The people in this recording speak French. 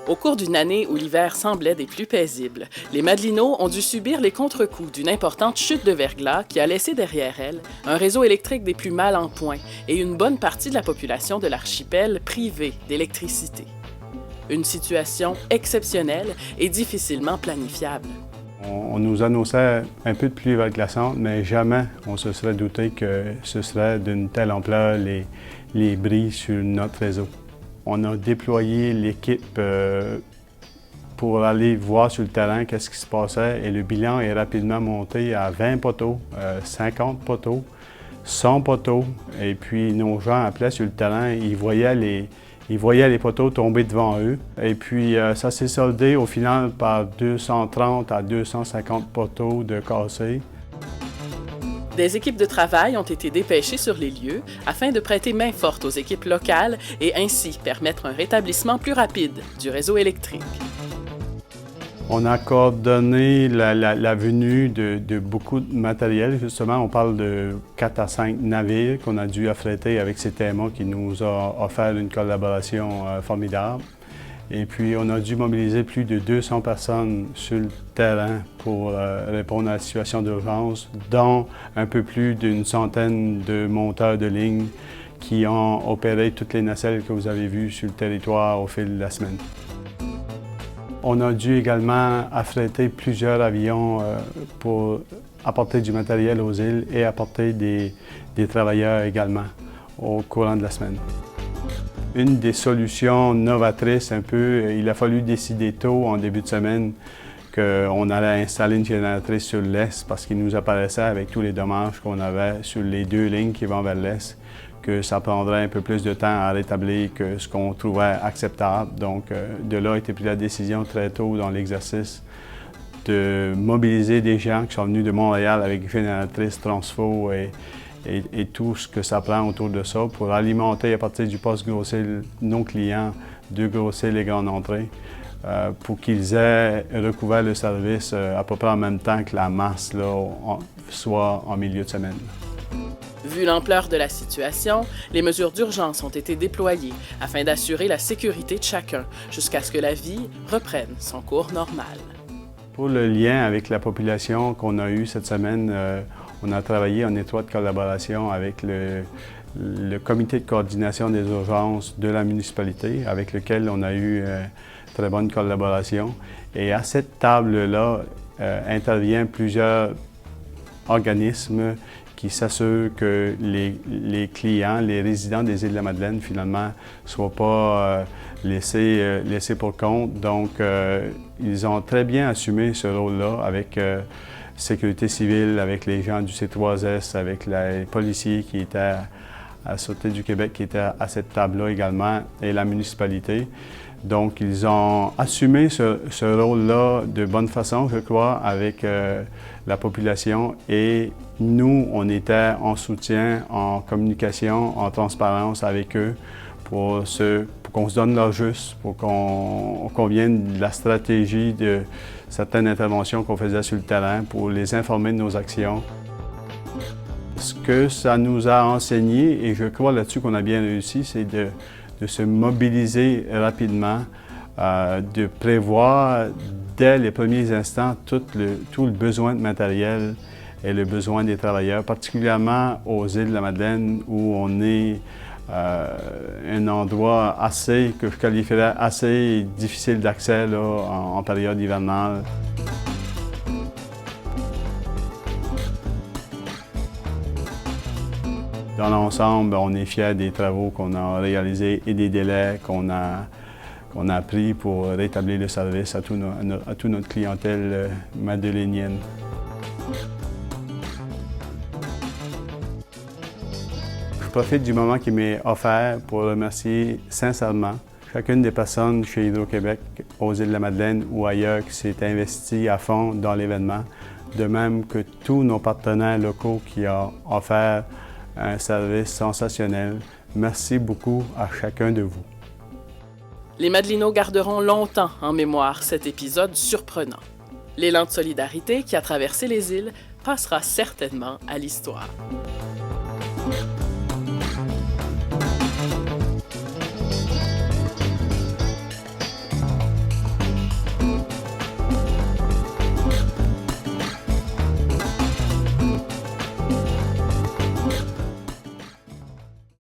Au cours d'une année où l'hiver semblait des plus paisibles, les Madelinots ont dû subir les contre-coups d'une importante chute de verglas qui a laissé derrière elle un réseau électrique des plus mal en point et une bonne partie de la population de l'archipel privée d'électricité. Une situation exceptionnelle et difficilement planifiable. On nous annonçait un peu de pluie verglaçante, mais jamais on se serait douté que ce serait d'une telle ampleur les bris sur notre réseau. On a déployé l'équipe pour aller voir sur le terrain qu'est-ce qui se passait et le bilan est rapidement monté à 20 poteaux, 50 poteaux, 100 poteaux. Et puis nos gens appelaient sur le terrain, ils voyaient les poteaux tomber devant eux. Et puis ça s'est soldé au final par 230 à 250 poteaux de cassés. Des équipes de travail ont été dépêchées sur les lieux afin de prêter main forte aux équipes locales et ainsi permettre un rétablissement plus rapide du réseau électrique. On a coordonné la venue de beaucoup de matériel. Justement, on parle de 4 à 5 navires qu'on a dû affréter avec CTMA qui nous a offert une collaboration formidable. Et puis, on a dû mobiliser plus de 200 personnes sur le terrain pour répondre à la situation d'urgence, dont un peu plus d'une centaine de monteurs de ligne qui ont opéré toutes les nacelles que vous avez vues sur le territoire au fil de la semaine. On a dû également affréter plusieurs avions pour apporter du matériel aux îles et apporter des travailleurs également au courant de la semaine. Une des solutions novatrices un peu, il a fallu décider tôt en début de semaine qu'on allait installer une génératrice sur l'est parce qu'il nous apparaissait avec tous les dommages qu'on avait sur les 2 lignes qui vont vers l'est que ça prendrait un peu plus de temps à rétablir que ce qu'on trouvait acceptable. Donc de là a été prise la décision très tôt dans l'exercice de mobiliser des gens qui sont venus de Montréal avec génératrice, transfo et tout ce que ça prend autour de ça pour alimenter à partir du poste Gros-Îles nos clients de Gros-Îles et Grande Entrée pour qu'ils aient recouvert le service à peu près en même temps que la masse, là, soit en milieu de semaine. Vu l'ampleur de la situation, les mesures d'urgence ont été déployées afin d'assurer la sécurité de chacun jusqu'à ce que la vie reprenne son cours normal. Pour le lien avec la population qu'on a eu cette semaine, on a travaillé en étroite collaboration avec le comité de coordination des urgences de la municipalité, avec lequel on a eu très bonne collaboration. Et à cette table-là interviennent plusieurs organismes qui s'assurent que les clients, les résidents des Îles-de-la-Madeleine, finalement, ne soient pas laissés pour compte. Donc, ils ont très bien assumé ce rôle-là avec sécurité civile, avec les gens du C3S, avec les policiers qui étaient à la Sûreté du Québec, qui étaient à cette table-là également, et la municipalité. Donc, ils ont assumé ce rôle-là de bonne façon, je crois, avec la population. Et nous, on était en soutien, en communication, en transparence avec eux pour qu'on se donne leur juste, pour qu'on convienne de la stratégie de certaines interventions qu'on faisait sur le terrain, pour les informer de nos actions. Ce que ça nous a enseigné, et je crois là-dessus qu'on a bien réussi, c'est de se mobiliser rapidement, de prévoir dès les premiers instants tout le besoin de matériel et le besoin des travailleurs, particulièrement aux Îles-de-la-Madeleine où on est un endroit que je qualifierais assez difficile d'accès en période hivernale. Dans l'ensemble, on est fiers des travaux qu'on a réalisés et des délais qu'on a pris pour rétablir le service à toute notre clientèle madelénienne. Je profite du moment qui m'est offert pour remercier sincèrement chacune des personnes chez Hydro-Québec, aux Îles-de-la-Madeleine ou ailleurs qui s'est investie à fond dans l'événement, de même que tous nos partenaires locaux qui ont offert un service sensationnel. Merci beaucoup à chacun de vous. Les Madelinots garderont longtemps en mémoire cet épisode surprenant. L'élan de solidarité qui a traversé les îles passera certainement à l'histoire.